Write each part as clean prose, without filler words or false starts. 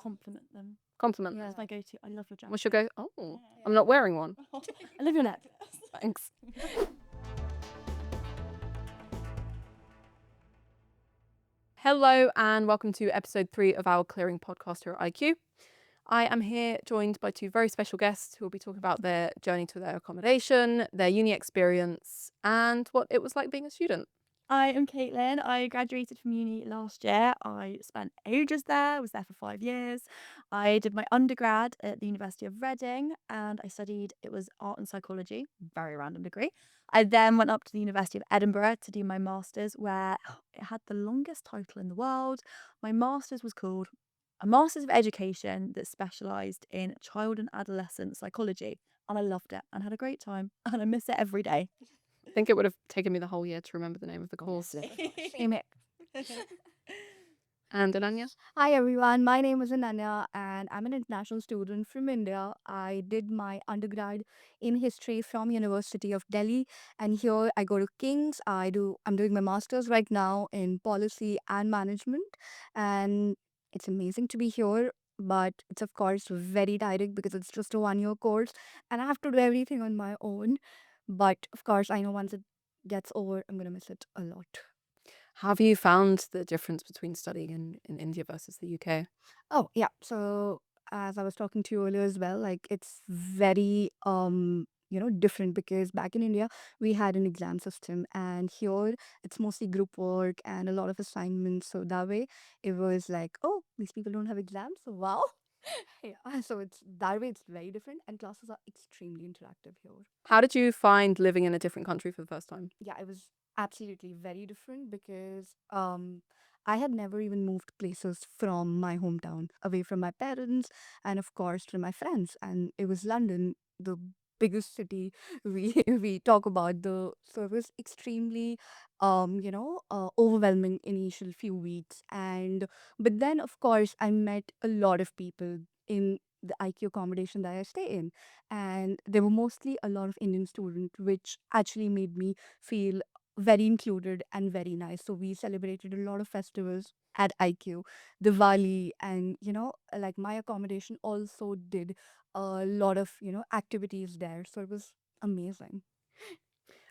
compliment them. Compliment. That's my go-to. I love your jacket. What's your go? Oh, Yeah. I'm not wearing one. I love your necklace. Thanks. Hello and welcome to episode 3 of our clearing podcast here at IQ. I am here joined by two very special guests who will be talking about their journey to their accommodation, their uni experience, and what it was like being a student. I am Caitlin. I graduated from uni last year. I spent ages there. I was there for 5 years. I did my undergrad at the University of Reading and I studied, it was art and psychology, very random degree. I then went up to the University of Edinburgh to do my master's where it had the longest title in the world. My master's was called a Master's of Education that specialised in child and adolescent psychology. And I loved it and had a great time and I miss it every day. I think it would have taken me the whole year to remember the name of the course. Same it. And Ananya? Hi everyone, my name is Ananya and I'm an international student from India. I did my undergrad in history from University of Delhi and here I go to King's. I'm doing my masters right now in policy and management and it's amazing to be here, but it's of course very tiring because it's just a 1 year course and I have to do everything on my own. But of course I know once it gets over I'm gonna miss it a lot. How have you found the difference between studying in India versus the UK? Oh, yeah. So as I was talking to you earlier as well, like it's very different because back in India we had an exam system and here it's mostly group work and a lot of assignments. So that way it was like, oh, these people don't have exams. So wow. Yeah. So it's that way it's very different and classes are extremely interactive here. How did you find living in a different country for the first time? Yeah, it was absolutely very different because I had never even moved places from my hometown, away from my parents and of course from my friends. And it was London, the biggest city we talk about. The so it was extremely overwhelming initial few weeks. And but then of course I met a lot of people in the IQ accommodation that I stay in. And there were mostly a lot of Indian students, which actually made me feel very included and very nice. So we celebrated a lot of festivals at IQ, Diwali, and like my accommodation also did a lot of activities there. So it was amazing.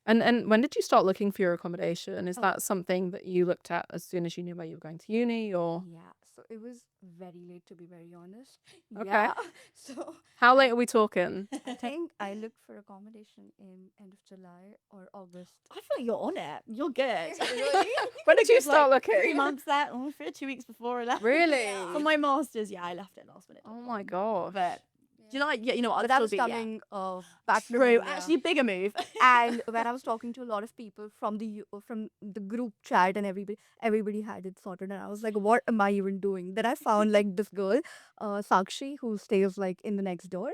And when did you start looking for your accommodation? Is Oh, that something that you looked at as soon as you knew where you were going to uni or? yeah. So it was very late to be very honest. Okay. Yeah. So How I late are we talking? I think I looked for accommodation in end of July or August. I feel like you're on it. You're good. Really? When did you It's start like 3 looking? months there, for 2 weeks before I left. Really? For my masters, yeah, I left it last minute. Oh my gosh. But July, yeah, you know what? But I'll that still was be, yeah. coming back from True. India. Actually, bigger move. And when I was talking to a lot of people from the group chat and everybody had it sorted and I was like, what am I even doing? Then I found like this girl, Sakshi, who stays like in the next door.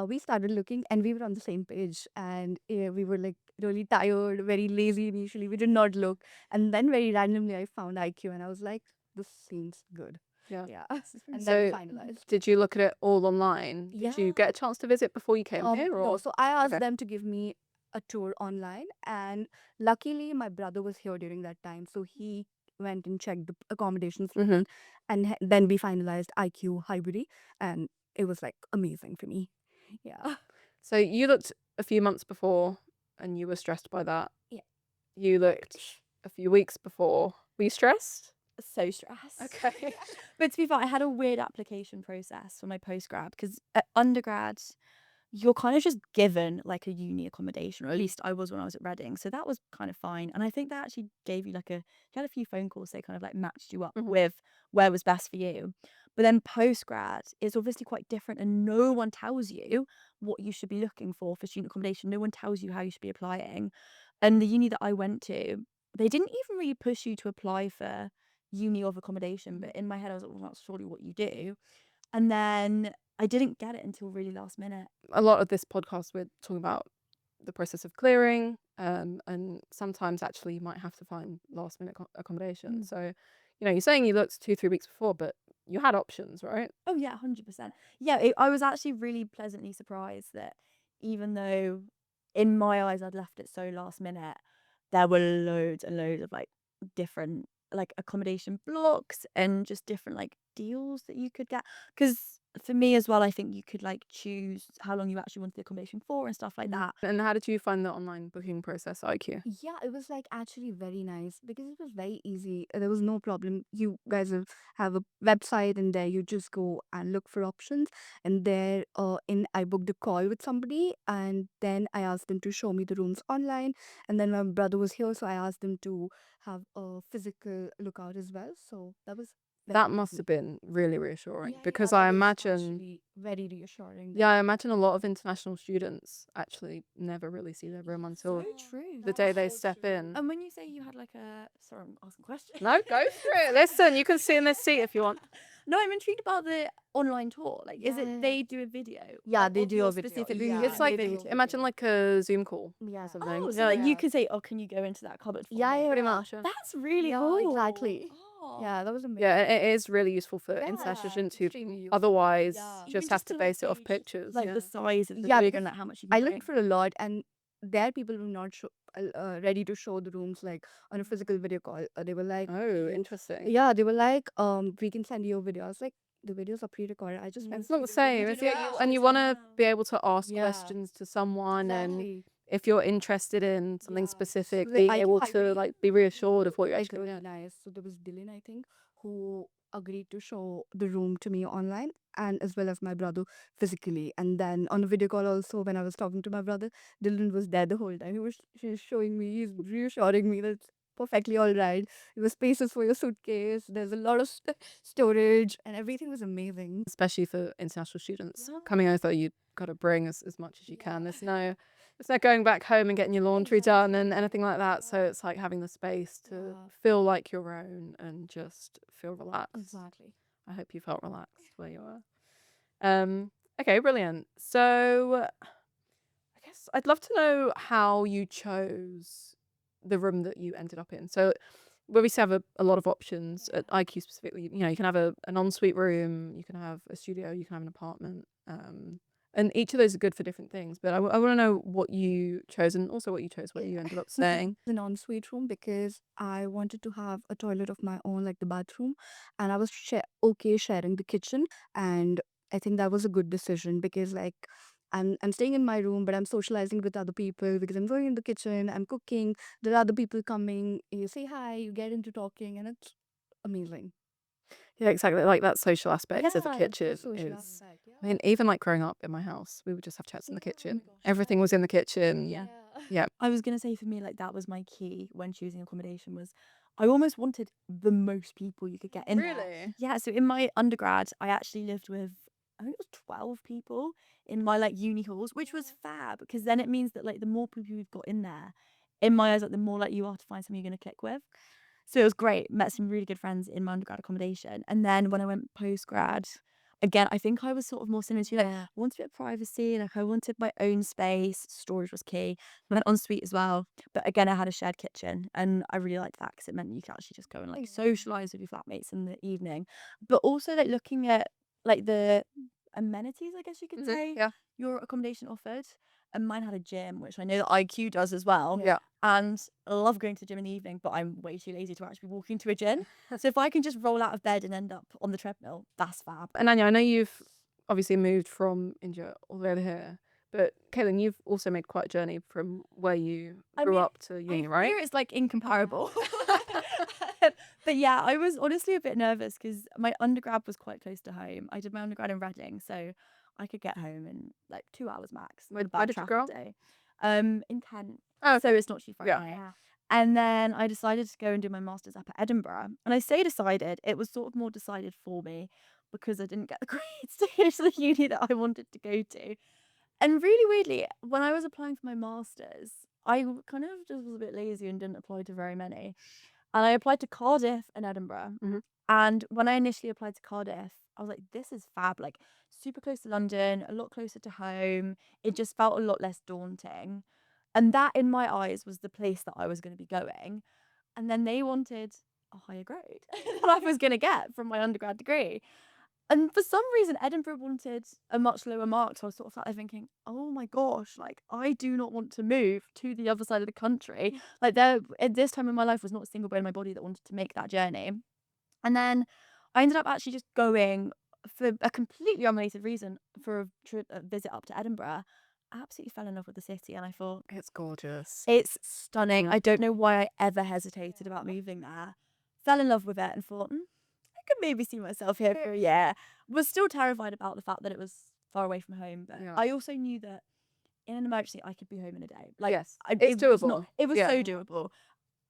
We started looking and we were on the same page and we were like really tired, very lazy initially. We did not look. And then very randomly I found IQ and I was like, this seems good. Yeah. Yeah. And So then we finalized. did you look at it all online? Did you Yeah. get a chance to visit before you came here No, or? so I asked Okay. them to give me a tour online, and luckily my brother was here during that time, so he went and checked the accommodations, Mhm. and then we finalized IQ Highbury, and it was like amazing for me. Yeah, So you looked a few months before and you were stressed by that. yeah. You looked a few weeks before. Were you stressed? So stressed. Okay. But to be fair, I had a weird application process for my postgrad because at undergrad, you're kind of just given like a uni accommodation, or at least I was when I was at Reading. So that was kind of fine. And I think they actually gave you you had a few phone calls, they kind of like matched you up Mhm. with where was best for you. But then postgrad is obviously quite different, and no one tells you what you should be looking for student accommodation. No one tells you how you should be applying. And the uni that I went to, they didn't even really push you to apply for uni of accommodation. But in my head, I was like, well, that's surely what you do. And then I didn't get it until really last minute. A lot of this podcast we're talking about the process of clearing, and sometimes actually you might have to find last minute accommodation. So, you're saying you looked 2-3 weeks before, but you had options, right? Oh yeah, 100%. Yeah, I was actually really pleasantly surprised that even though in my eyes I'd left it so last minute, there were loads and loads of different accommodation blocks and just different deals that you could get? Because for me as well, I think you could like choose how long you actually wanted the accommodation for and stuff like that. And how did you find the online booking process at IQ? Yeah, it was like actually very nice because it was very easy. There was no problem. You guys have a website and there you just go and look for options. And there, in I booked a call with somebody and then I asked them to show me the rooms online. And then my brother was here, so I asked them to have a physical lookout as well. So that was very That must easy. have been really reassuring Yeah, because that I was imagine, actually very reassuring. yeah, I imagine a lot of international students actually never really see their room So until true. the day they step in. And when you say you had like a, sorry, I'm asking a question. No, go for it. Listen, you can sit in this seat if you want. No, I'm intrigued about the online tour. Like, is it Yeah. they do a video Yeah, like they of do your a video. specific room Yeah, It's and they they like, do a video? imagine video. like a Zoom call or Yeah. something. Oh, so Yeah, like like, you Yeah. could say, "Oh, can you go into that cupboard for Yeah, me?" yeah, pretty yeah. much. Yeah. That's really Yeah, cool. exactly. Oh, Yeah, that was Yeah, amazing. it is really useful for international Yeah, students who extremely useful. otherwise Yeah. even just have just to to like base it off gauge pictures. like the Yeah. size of the Yeah, room because and like how much you can I looked bring. for a lot, and there people were not ready to show the rooms like on a physical video call. They were like, Oh, interesting. yeah, they were like, we can send you a video. I was like, the videos are pre-recorded. I just went It's not through the the same, room. is it? Yeah, And you honestly, want to wow. be able to ask Yeah, questions to someone, and exactly. if you're interested in something Yeah. specific, So being I able I to really like be reassured of what you're like actually really doing. nice. So there was Dylan, I think, who agreed to show the room to me online and as well as my brother physically. And then on the video call also, when I was talking to my brother, Dylan was there the whole time. He's showing me, he's reassuring me that it's perfectly all right. There was spaces for your suitcase. There's a lot of storage and everything was amazing. Especially for international students Yeah. coming over, you've got to bring as much as you can. Yeah. There's no going back home and getting your laundry done and Exactly. anything like that. So Yeah. it's like having the space to Yeah. feel like your own and just feel relaxed. Exactly. I hope you felt relaxed where you were. Um, okay, brilliant. So I guess I'd love to know how you chose the room that you ended up in. So we obviously have a lot of options at IQ specifically. You know, you can have an ensuite room, you can have a studio, you can have an apartment. And each of those are good for different things. But I want to know what you chose and also what you chose where Yeah. you ended up staying. An ensuite room because I wanted to have a toilet of my own, like the bathroom, and I was okay sharing the kitchen, and I think that was a good decision because like I'm staying in my room, but I'm socializing with other people because I'm going in the kitchen, I'm cooking. There are other people coming. You say hi, you get into talking, and it's amazing. Yeah, exactly. Like that social aspect of the Yeah, the kitchen social is, aspect. I mean, even like growing up in my house, we would just have chats in the Oh my kitchen. gosh, Everything was in the kitchen. Yeah. yeah. Yeah. I was gonna say for me, like that was my key when choosing accommodation was I almost wanted the most people you could get in there. Really? Yeah, so in my undergrad, I actually lived with I think it was 12 people in my like uni halls, which was fab because then it means that like the more people you've got in there, in my eyes, like the more like you are to find something you're gonna click with. So it was great. Met some really good friends in my undergrad accommodation. And then when I went postgrad, again, I think I was sort of more similar to you. Like, I Yeah. wanted a bit of privacy. Like, I wanted my own space. Storage was key. I went en suite as well. But again, I had a shared kitchen. And I really liked that because it meant you could actually just go and like socialize with your flatmates in the evening. But also, like, looking at like the amenities, I guess you could say, Yeah. your accommodation offered. And mine had a gym, which I know that IQ does as well. Yeah. And I love going to the gym in the evening, but I'm way too lazy to actually walk into a gym. So if I can just roll out of bed and end up on the treadmill, that's fab. And Anya, I know you've obviously moved from India all the way over here, but Caitlin, you've also made quite a journey from where you I grew mean, up to I uni, right? fear it's like incomparable. But yeah, I was honestly a bit nervous because my undergrad was quite close to home. I did my undergrad in Reading, so I could get home in like 2 hours max Where, on a where bad did you grow traffic up? day. In Kent, Oh, so okay. it's not too far Yeah. away. Yeah. And then I decided to go and do my master's up at Edinburgh. And I say decided, it was sort of more decided for me because I didn't get the grades to go to the uni that I wanted to go to. And really weirdly, when I was applying for my master's, kind of just was a bit lazy and didn't apply to very many. And I applied to Cardiff and Edinburgh. Mhm. And when I initially applied to Cardiff, I was like, this is fab, like super close to London, a lot closer to home. It just felt a lot less daunting. And that, in my eyes, was the place that I was going to be going. And then they wanted a higher grade than I was going to get from my undergrad degree. And for some reason, Edinburgh wanted a much lower mark. So I was sort of sat there thinking, oh my gosh, like I do not want to move to the other side of the country. Like there, at this time in my life, was not a single bone in my body that wanted to make that journey. And then I ended up actually just going for a completely unrelated reason for a visit up to Edinburgh. I absolutely fell in love with the city, and I thought, It's gorgeous. it's stunning. I don't know why I ever hesitated about moving there. Fell in love with it and thought, I could maybe see myself here for a year. Was still terrified about the fact that it was far away from home, but Yeah. I also knew that in an emergency I could be home in a day. Like, Yes. It's doable. it was Yeah. so doable.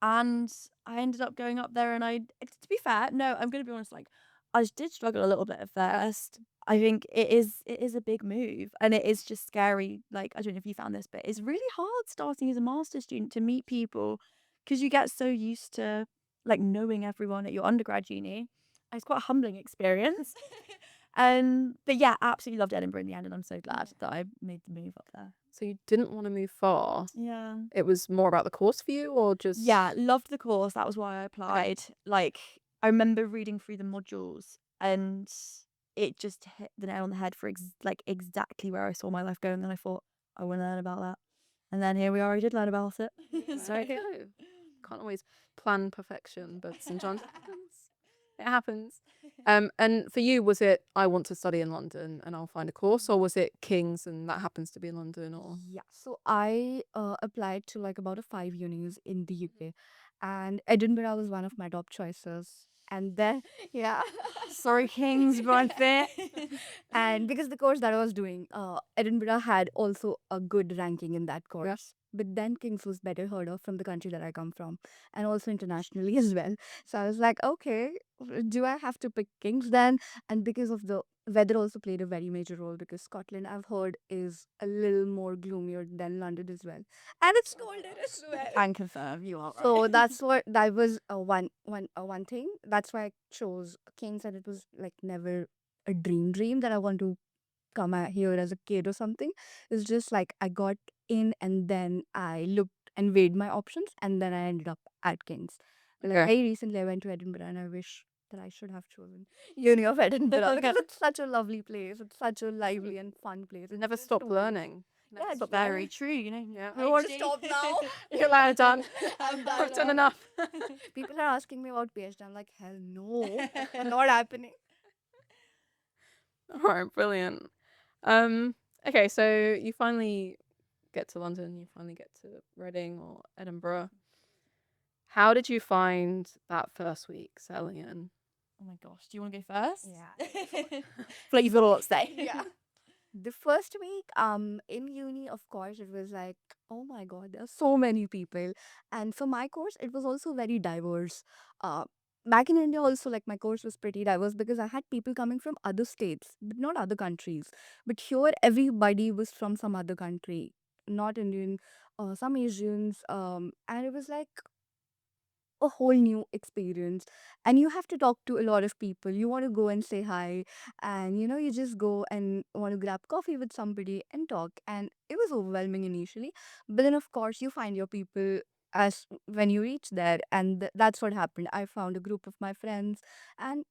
And I ended up going up there, and to be fair, no, I'm gonna be honest, like, I did struggle a little bit at first. I think it is a big move, and it is just scary. Like, I don't know if you found this, but it's really hard starting as a master's student to meet people because you get so used to, like, knowing everyone at your undergrad uni. And it's quite a humbling experience. But yeah, absolutely loved Edinburgh in the end, and I'm so glad that I made the move up there. So you didn't want to move far. Yeah. It was more about the course for you, or Yeah, just loved the course, that was why I applied. Like, I remember reading through the modules, and it just hit the nail on the head for exactly where I saw my life going, and I thought, "I wanna learn about that." And then here we are, I did learn about it. there you go. Can't always plan perfection, but sometimes it happens. It happens. And for you, was it I want to study in London and I'll find a course, or was it King's and that happens to be in London, or Yeah, so I applied to like about a five unis in the UK, and Edinburgh was one of my top choices. And then, yeah, Sorry, Kings, but unfair. and because the course that I was doing, Edinburgh had also a good ranking in that yeah? course. But then King's was better heard of from the country that I come from, and also internationally as well. So I was like, okay, do I have to pick King's then? And because of the weather also played a very major role, because Scotland, I've heard, is a little more gloomier than London as well, and it's colder as well. Can confirm, you are So right. that was one thing. That's why I chose Kings, and it was like never a dream that I want to come out here as a kid or something. It's just like I got in, and then I looked and weighed my options, and then I ended up at King's. But like Okay. very recently, I went to Edinburgh, and I wish that I should have chosen Uni of Edinburgh because it's such a lovely place. It's such a lively and fun place. It's Never just stop a learning. Never yeah, stop Very learning. true, you know. Yeah. I want to stop now. You're allowed done. I'm done I've done now. enough. People are asking me about PhD. I'm like, hell no, not happening. All right, brilliant. Um, okay, so you finally get to London, you finally get to Reading or Edinburgh. How did you find that first week settling in? Oh my gosh, do you wanna go first? Yeah. Feel like you've got a lot to say. Yeah. The first week, in uni, of course, it was like, oh my God, there are so many people. And for my course, it was also very diverse. Uh, Back in India, also, like my course was pretty diverse because I had people coming from other states, but not other countries. But here, everybody was from some other country, not Indian, some Asians. And it was like a whole new experience, and you have to talk to a lot of people. You want to go and say hi, and you just go and want to grab coffee with somebody and talk, and it was overwhelming initially, but then of course you find your people as when you reach there, and that's what happened. I found a group of my friends, and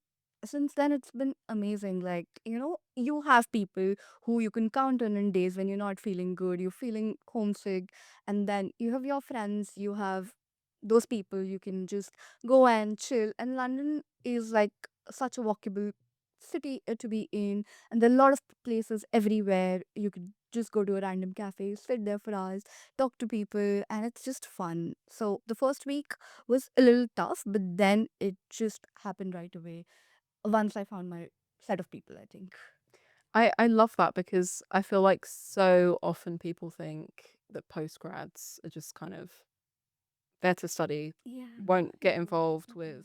since then it's been amazing. Like, you have people who you can count on in days when you're not feeling good, you're feeling homesick, and then you have your friends, you have those people you can just go and chill. And London is like such a walkable city to be in, and there are a lot of places everywhere. You could just go to a random cafe, sit there for hours, talk to people, and it's just fun. So the first week was a little tough, but then it just happened right away once I found my set of people, I think. I love that because I feel like so often people think that postgrads are just kind of there to study, Yeah. won't get involved with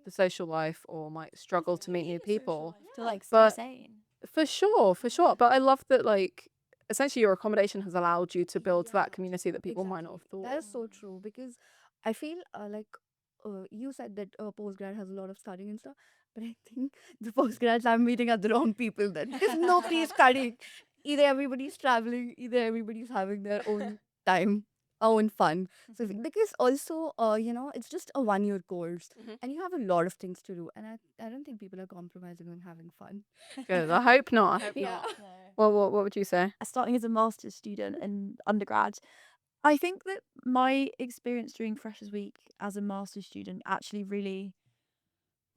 the social life or might struggle to meet new people. To like stay But sane. for sure, for sure. But I love that, like, essentially your accommodation has allowed you to build that community that people might not have Exactly. That thought. is so true because I feel like you said that postgrad has a lot of studying and stuff, but I think the postgrads I'm meeting are the wrong people then because nobody's studying. Either everybody's traveling, either everybody's having their own time, own fun. So because also, it's just a 1 year course Mhm. and you have a lot of things to do, and I don't think people are compromising on having fun. Good. I hope not. I hope Yeah. not. No. Well, what would you say? Starting as a master's student in undergrad, I think that my experience during Freshers Week as a master's student actually really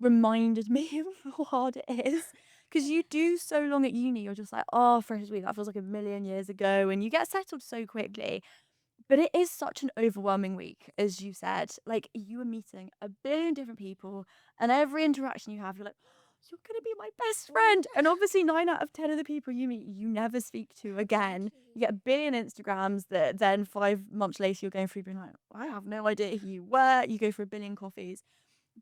reminded me of how hard it is. Because you do so long at uni, you're just like, oh, Freshers' Week, that feels like a million years ago. And you get settled so quickly. But it is such an overwhelming week, as you said. Like, you are meeting a billion different people, and every interaction you have, you're like, you're going to be my best friend. And obviously, 9 out of 10 of the people you meet, you never speak to again. You get a billion Instagrams that then 5 months later, you're going through being like, I have no idea who you were. You go for a billion coffees.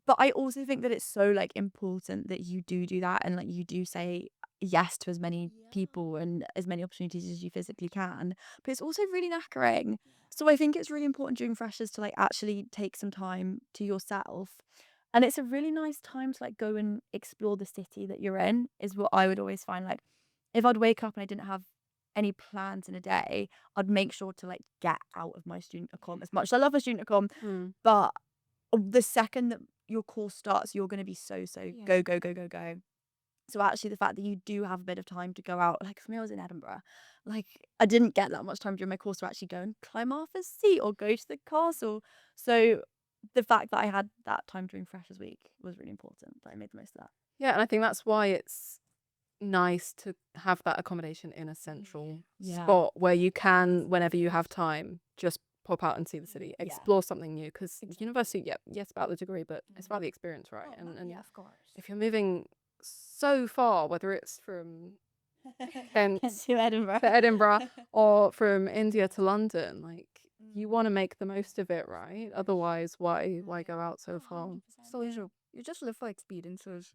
But I also think that it's so, like, important that you do that and, like, you do say yes to as many people and as many opportunities as you physically can. But it's also really knackering. So I think it's really important during freshers to, like, actually take some time to yourself. And it's a really nice time to, like, go and explore the city that you're in, is what I would always find. Like, if I'd wake up and I didn't have any plans in a day, I'd make sure to, like, get out of my student accom as much as I love a student accom, Mm. but the second that your course starts, you're gonna be so go, go, go, go, go. So actually the fact that you do have a bit of time to go out, like for me, I was in Edinburgh. Like I didn't get that much time during my course to actually go and climb Arthur's Seat or go to the castle. So the fact that I had that time during Freshers' Week was really important. That I made the most of that. Yeah, and I think that's why it's nice to have that accommodation in a central Yeah. spot where you can, whenever you have time, just pop out and see the city, Yeah. explore something new. Because university, yeah, yes, about the degree, but it's about the experience, right? And Of course. if you're moving so far, whether it's from Kent To Edinburgh. to Edinburgh or from India to London, like you want to make the most of it, right? Otherwise, why go out so far? So you just live for experiences.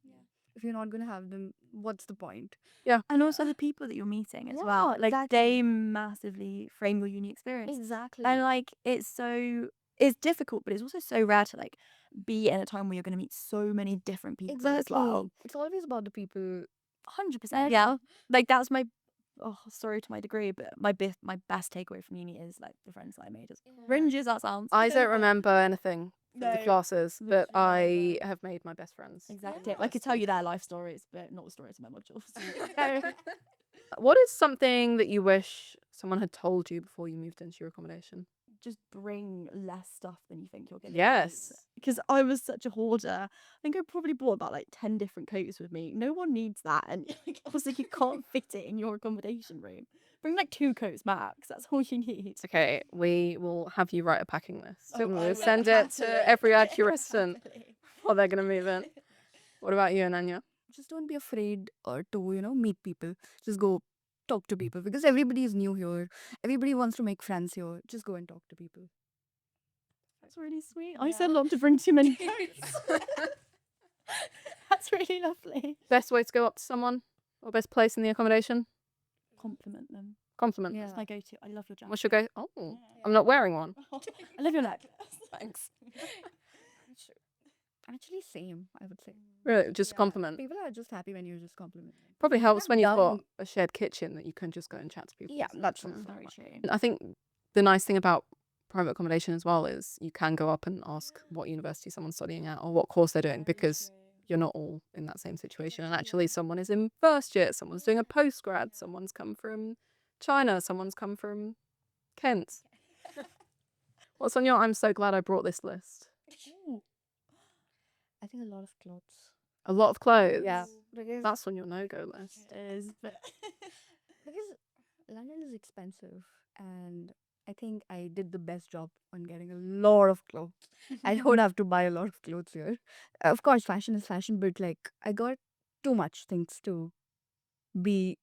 If you're not gonna have them, what's the point? Yeah. And also the people that you're meeting as well. Yeah, Like exactly. they massively frame your uni experience. Exactly. And like it's difficult, but it's also so rare to like be in a time where you're gonna meet so many different people as Exactly. well. It's always about the people. 100%. Yeah. Like that's my sorry to my degree, but my best takeaway from uni is like the friends that I made. As cringy as that sounds. I don't remember anything from the No, classes, but literally I have made my best friends. exactly. I could tell you their life stories, but not the stories of my modules. What is something that you wish someone had told you before you moved into your accommodation? Just bring less stuff than you think you're gonna need. Yes. Because I was such a hoarder. I think I probably bought about like 10 different coats with me. No one needs that. And like, obviously you can't fit it in your accommodation room. Bring like 2 coats max. That's all you need. Okay, we will have you write a packing list. Oh, and I we'll will send it happily. to every accurastant Happily. while they're going to move in. What about you, Ananya? Just don't be afraid to meet people. Just go talk to people because everybody is new here. Everybody wants to make friends here. Just go and talk to people. That's really sweet. I said not to bring too many coats. That's really lovely. Best way to go up to someone or best place in the accommodation? Compliment them. Compliment. Yeah. That's my go-to. I love your jacket. What's your go? Oh, I'm not wearing one. I love your necklace. Thanks. Actually, same, I would say. Really, just a compliment. People are just happy when you just compliment them. Probably helps when you've got young. a shared kitchen that you can just go and chat to people. Yeah, and that's stuff, also Very true. I think the nice thing about private accommodation as well is you can go up and ask what university someone's studying at or what course they're doing because you're not all in that same situation. And actually, someone is in first year, someone's doing a postgrad, someone's come from China, someone's come from Kent. What's on your I'm so glad I brought this list? I think a lot of clothes. A lot of clothes. Yeah, because That's on your no-go list. It is, but because London is expensive, and I think I did the best job on getting a lot of clothes. I don't have to buy a lot of clothes here. Of course, fashion is fashion, but like I got too much things to be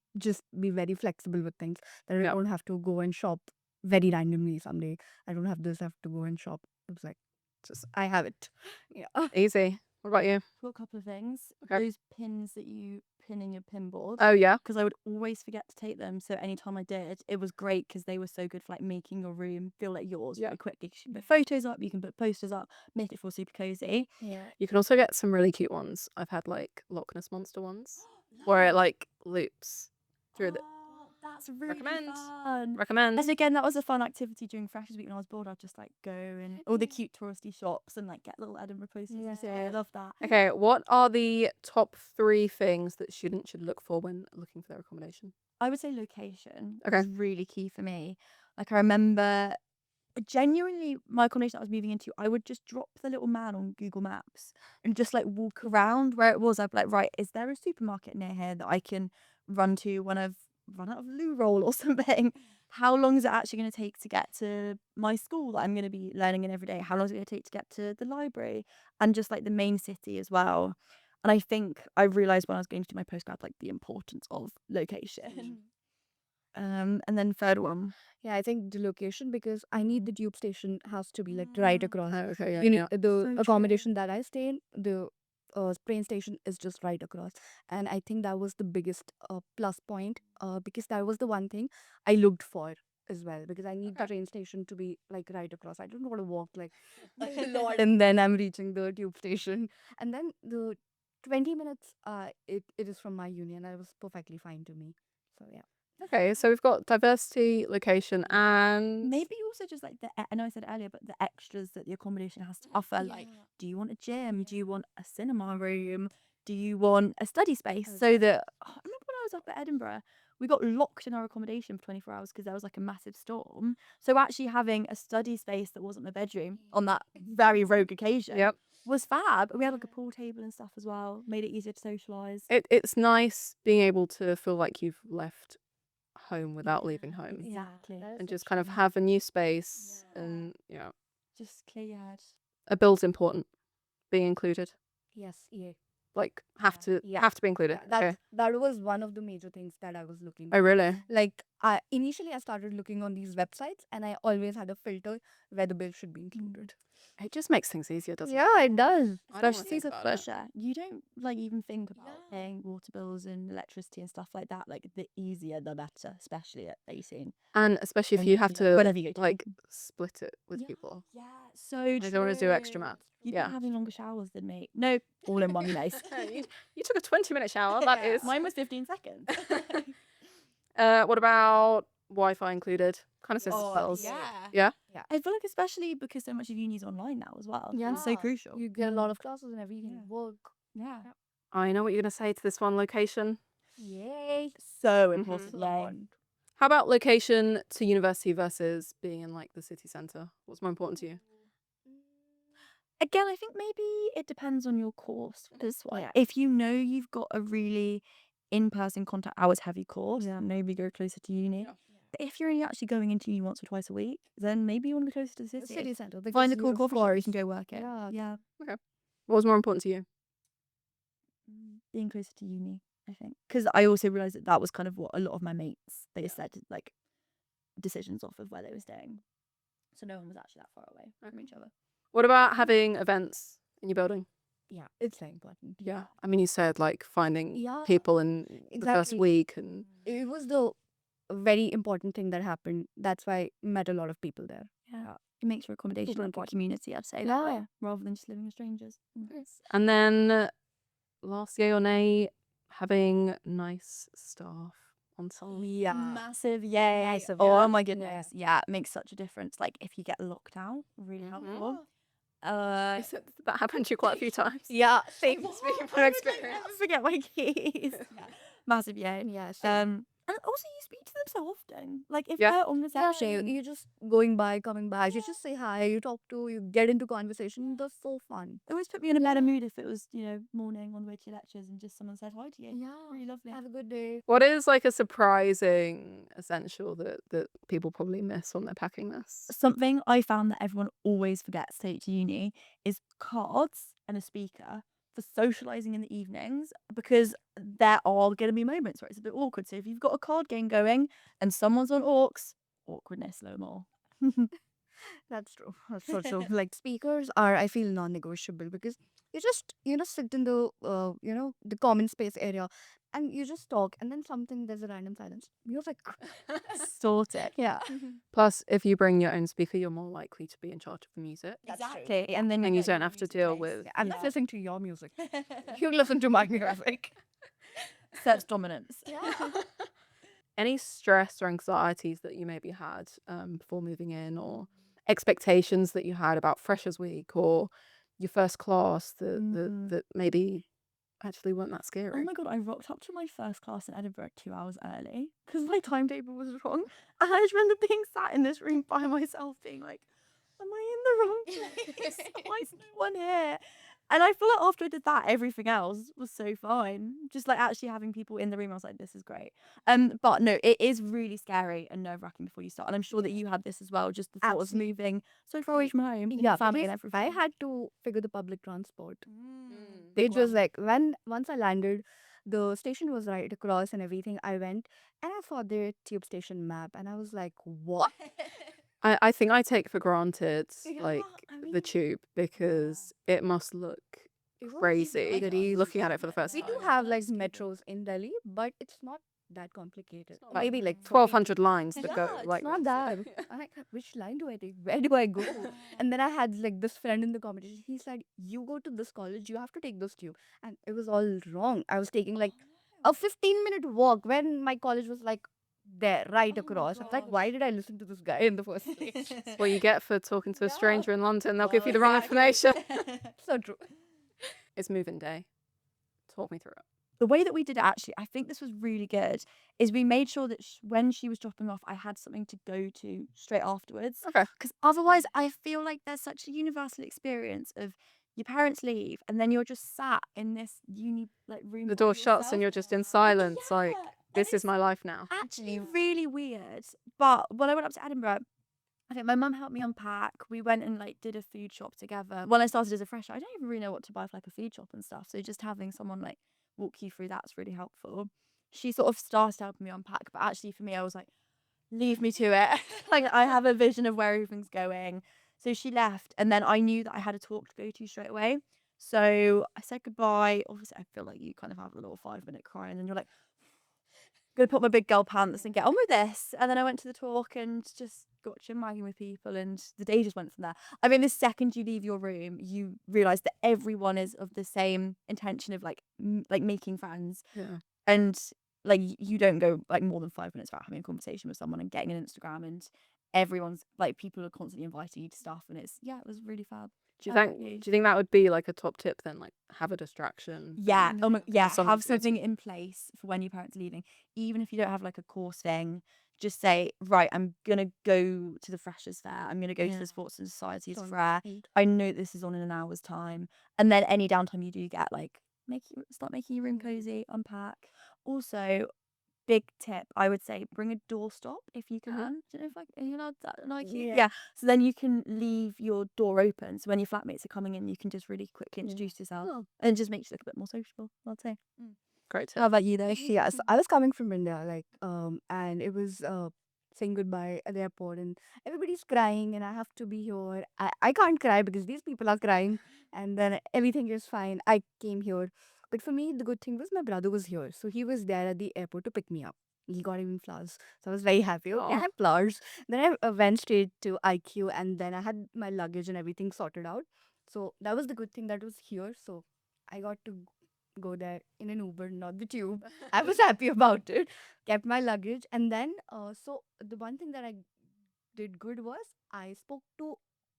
very flexible with things that I Yeah. don't have to go and shop very randomly someday. I don't have this, I have to go and shop. It was like just I have it. Yeah. Easy. What about you? got a couple of things. Okay. Those pins that you pin in your pin board. Oh, yeah. Because I would always forget to take them. So anytime I did, it was great because they were so good for like making your room feel like yours Yeah. really quickly. You can put photos up, you can put posters up, make it feel super cozy. Yeah. You can also get some really cute ones. I've had like Loch Ness Monster ones where it like loops through the. That's really Recommend. fun. Recommend. And again, that was a fun activity during Freshers Week when I was bored. I'd just like go and all the cute touristy shops and like get little Edinburgh posters. Yeah, I love that. Okay, what are the top 3 things that students should look for when looking for their accommodation? I would say location Okay. is really key for me. Like I remember genuinely, my accommodation I was moving into, I would just drop the little man on Google Maps and just like walk around where it was. I'd be like, right, is there a supermarket near here that I can run to when I've run out of loo roll or something? How long is it actually going to take to get to my school that I'm going to be learning in every day? How long is it going to take to get to the library and just like the main city as well? And I think I realized when I was going to do my postgrad, like the importance of location. And then third one. Yeah, I think the location, because I need the tube station has to be like right across. Oh, okay, yeah, You know, yeah. the So accommodation that I stay in, the train station is just right across, and I think that was the biggest plus point. Because that was the one thing I looked for as well, because I need the Okay. train station to be like right across. I don't want to walk like a lot, and then I'm reaching the tube station, and then the 20 minutes. It is from my union. That was perfectly fine to me. So yeah. Okay, so we've got diversity, location, and maybe also just like I know I said it earlier, but the extras that the accommodation has to offer. Like, do you want a gym? Do you want a cinema room? Do you want a study space? So that I remember when I was up at Edinburgh, we got locked in our accommodation for 24 hours because there was like a massive storm. So actually having a study space that wasn't a bedroom on that very rogue occasion yep. was fab. We had like a pool table and stuff as well. Made it easier to socialise. It's nice being able to feel like you've left home without leaving home Exactly. That is and so just kind of true. have a new space and Just clear your head. a bill's important. Being included. Yes, yeah. Like Yeah. have to be included. Okay. That was one of the major things that I was looking Oh for. really? Like, initially I started looking on these websites, and I always had a filter where the bill should be included. It just makes things easier, doesn't it? Yeah, it does. I don't wanna Especially think as a about it. fresher, you don't like even think about paying water bills and electricity and stuff like that. Like the easier the better, especially at 18. And especially if When you you have feel like to whatever you go to. like split it with people. Yeah, so I don't want to do extra true. math. You've Yeah. been having longer showers than me. No, all in one place. You took a 20-minute shower. That is. Mine was 15 seconds. What about Wi-Fi included? Kind of says bills. yeah. Yeah. Yeah. I feel like especially because so much of uni's online now as well. Yeah. It's so crucial. You get a lot of classes and everything. Work. Yeah. I know what you're gonna say to this one. Location. Yay. So Mhm. important. So Yay. important. How about location to university versus being in like the city centre? What's more important to you? Again, I think maybe it depends on your course for this one. Yeah. If you know you've got a really in-person contact hours heavy course, Yeah. maybe go closer to uni. Yeah. But if you're only actually going into uni once or twice a week, then maybe you want to be closer to the The city. city center. Find a because cool of coffee shop where you course. can go work it. Yeah. Yeah. Okay. What was more important to you? Being closer to uni, I think. Because I also realised that that was kind of what a lot of my mates, they said, like, decisions off of where they were staying. So no one was actually that far away from each other. What about having events in your building? Yeah. It's very important. Yeah. I mean, you said like finding Yeah. people in the first Exactly. week and It was the very important thing that happened. That's why I met a lot of people there. Yeah. It makes your accommodation Super like a important. community, I'd say. Yeah. That way, rather than just living with strangers. and then last yay or nay, having nice staff on site. Yeah. Massive yay. Massive, Oh yeah. my goodness. Yeah, it makes such a difference. Like if you get locked out, really helpful. Did that happen to you quite a few times? Yeah. Same. Speaking from experience. Never forget my keys. Massive yay. Yeah. Same. And also you speak to them so often. Like if Yeah. they're on Yeah, reception. you're just going by, coming by. You just say hi, you talk to, you get into conversation. That's so fun. It always put me in a better mood if it was, morning on the way to your lectures and just someone said hi to you. Yeah. Really lovely. Have a good day. What is like a surprising essential that people probably miss when they're packing this? Something I found that everyone always forgets to take to uni is cards and a speaker for socializing in the evenings because there are going to be moments where it's a bit awkward. So if you've got a card game going and someone's on orcs, awkwardness no more. That's true. That's so true. Like speakers are, I feel, non-negotiable because you just sit in the, the common space area, and you just talk, and then there's a random silence. Music. Sort it. Yeah. Plus, if you bring your own speaker, you're more likely to be in charge of the music. Exactly. And then And you get don't your have to music deal taste. with I'm not listening to your music. You listen to my music. Sets dominance. any stress or anxieties that you maybe had before moving in, or expectations that you had about Freshers Week or your first class that maybe actually weren't that Oh scary. my god, I rocked up to my first class in Edinburgh 2 hours early because my timetable was wrong. And I just remember being sat in this room by myself, being like, am I in the wrong place? Why is no one here? And I feel like after I did that, everything else was so fine. Just like actually having people in the room, I was like, this is great. But no, it is really scary and nerve-wracking before you start. And I'm sure that you had this as well, just the thought of Absolutely. moving so far away from home, with Yeah, your family because and I everything. had to figure the public transport. Mm. It was Wow. like once I landed, the station was right across and everything. I went and I saw the tube station map and I was like, what? I think I take for granted Yeah, like I the mean, tube because it must look It was crazy very. looking at it for the first We do time. have like metros in Delhi, but it's not that complicated. Or Like maybe like 1,200 lines that go yeah, it's like not this. that. I'm like, which line do I take? Where do I go? And then I had like this friend in the competition. He said, you go to this college, you have to take this tube. And it was all wrong. I was taking like a 15-minute walk when my college was like there, right Oh my across. I'm like, why gosh. did I listen to this guy in the first place? That's what you get for talking to a Yeah. stranger in London. They'll give Well, you the wrong exactly. information. So true. It's moving day. Talk me through it. The way that we did it, actually, I think this was really good, is we made sure that when she was dropping off, I had something to go to straight afterwards. Okay. Because otherwise, I feel like there's such a universal experience of your parents leave and then you're just sat in this uni like room The by door shuts and yourself. you're just in silence, like, Yeah, and this is it's my life now. actually really weird. But when I went up to Edinburgh, I think my mum helped me unpack. We went and like did a food shop together. When I started as a fresher, I don't even really know what to buy for like a food shop and stuff. So just having someone like walk you through that's really helpful. She sort of started helping me unpack, but actually for me, I was like, leave me to it. Like I have a vision of where everything's going. So she left, and then I knew that I had a talk to go to straight away. So I said goodbye. Obviously, I feel like you kind of have a little 5 minute cry, and then you're like, gonna put my big girl pants and get on with this. And then I went to the talk and just got chin-wagging with people, and the day just went from there. I mean, the second you leave your room, you realise that everyone is of the same intention of like like making friends, Yeah. and like you don't go like more than 5 minutes without having a conversation with someone and getting an Instagram, and everyone's like people are constantly inviting you to stuff, and it's it was really fab. Do you How think about you? do you think that would be like a top tip then? Like have a distraction. Yeah. Oh my, yeah. Something Have to go to. something in place for when your parents are leaving. Even if you don't have like a course thing, just say, right, I'm gonna go to the Freshers Fair. I'm gonna go to Yeah. the Sports and Societies Don't Fair. eat. I know this is on in an hour's time. And then any downtime you do get, like start making your room cozy, unpack. Also, big tip, I would say bring a doorstop if you can. Don't know if are you allowed that like you? Yeah. Yeah. So then you can leave your door open. So when your flatmates are coming in, you can just really quickly introduce yourself Oh. and it just makes you look a bit more sociable, I'd say. Great How tip. about you though? Yes, I was coming from India, like, and it was saying goodbye at the airport, and everybody's crying, and I have to be here. I can't cry because these people are crying, and then everything is fine. I came here, but for me, the good thing was my brother was here, so he was there at the airport to pick me up. He got even flowers, so I was very happy. Okay, I Oh, have flowers. Then I went straight to IQ, and then I had my luggage and everything sorted out. So that was the good thing that was here. So I got to go there in an Uber, not the tube. I was happy about it. Kept my luggage, and then so the one thing that I did good was I spoke to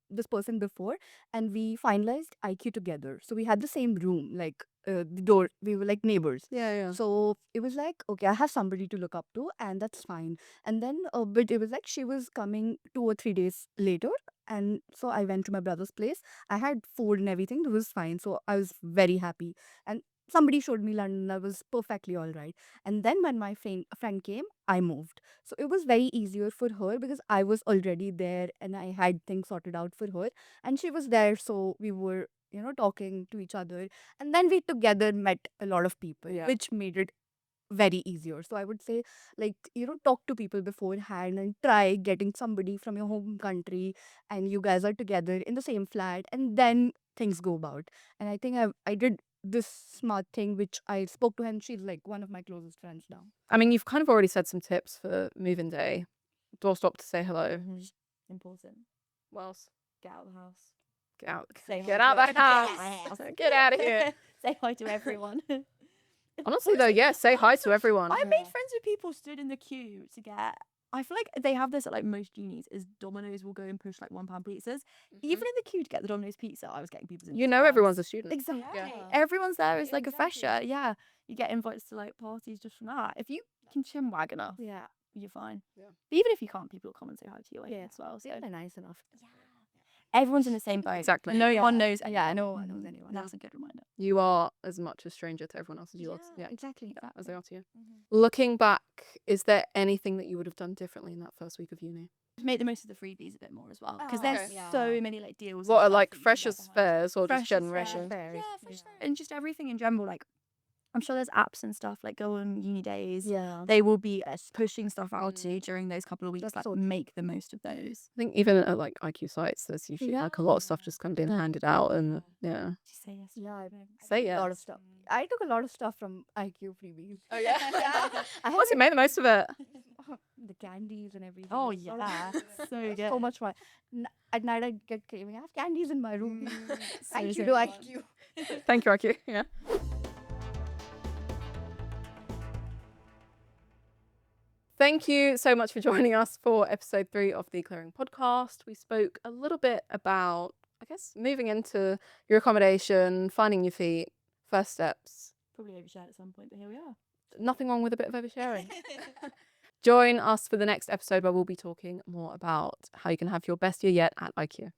this person before, and we finalized IQ together. So we had the same room, like the door. We were like neighbors. yeah. So it was like, okay, I have somebody to look up to, and that's fine. And then, but it was like she was coming 2 or 3 days later. And so I went to my brother's place. I had food and everything. It was fine. So I was very happy. And somebody showed me London. I was perfectly all right. And then when my friend came, I moved. So it was very easier for her because I was already there and I had things sorted out for her. And she was there. So we were, talking to each other. And then we together met a lot of people, Yeah. which made it very easier. So I would say, like, talk to people beforehand and try getting somebody from your home country and you guys are together in the same flat and then things go about. And I think I did this smart thing, which I spoke to her and she's like one of my closest friends now. I mean, you've kind of already said some tips for moving day. Doorstop to say hello. Important. What else? Get out of the house. Get out. Say hi Get to out it. that Get out house. of the house. Get out of here. Say hi to everyone. Honestly, though, yeah, say hi to everyone. I made friends with people stood in the queue to get I feel like they have this at like most unis. Is Domino's will go and push like £1 pizzas. Even in the queue to get the Domino's pizza, I was getting people's You know everyone's a Instagrams. student. Exactly. Yeah. Everyone's there as like a Exactly. fresher. Yeah, you get invites to like parties just from that. If you can chinwag enough, Yeah. you're fine. Yeah. But even if you can't, people will come and say hi to you Yeah. as well. So They're nice enough. everyone's in the same boat. Exactly. No Yeah. one knows. Yeah, anyone. no one knows anyone. That's a good reminder. You are as much a stranger to everyone else as you are. Yeah. Exactly. As they are to you. Looking back, is there anything that you would have done differently in that first week of uni? Make the most of the freebies a bit more as well, because Oh, there's okay. so many like deals. What and are stuff like that you can get freshers behind. fairs or just Freshers' generation? fairs. Fairs, Yeah, yeah. and just everything in general. Like I'm sure there's apps and stuff like go on uni days. Yeah. They will be pushing stuff out to you during those couple of weeks. That's Like so make the most of those. I think even at like IQ sites, there's usually like a lot of stuff just kind of being handed out, and yeah. Did you say yes? Yeah, I Say took a lot of yes. stuff. I took a lot of stuff from IQ freebies. Oh yeah. I What's you made the most of it? the candies and everything. Oh There's a lot of- yeah, so good. so much fun. At night I get craving. I have candies in my room. Thank you so to fun. IQ. Thank you, IQ. Yeah. Thank you so much for joining us for episode 3 of the Clearing podcast. We spoke a little bit about, I guess, moving into your accommodation, finding your feet, first steps. Probably overshared at some point, but here we are. Nothing wrong with a bit of oversharing. Join us for the next episode where we'll be talking more about how you can have your best year yet at IQ.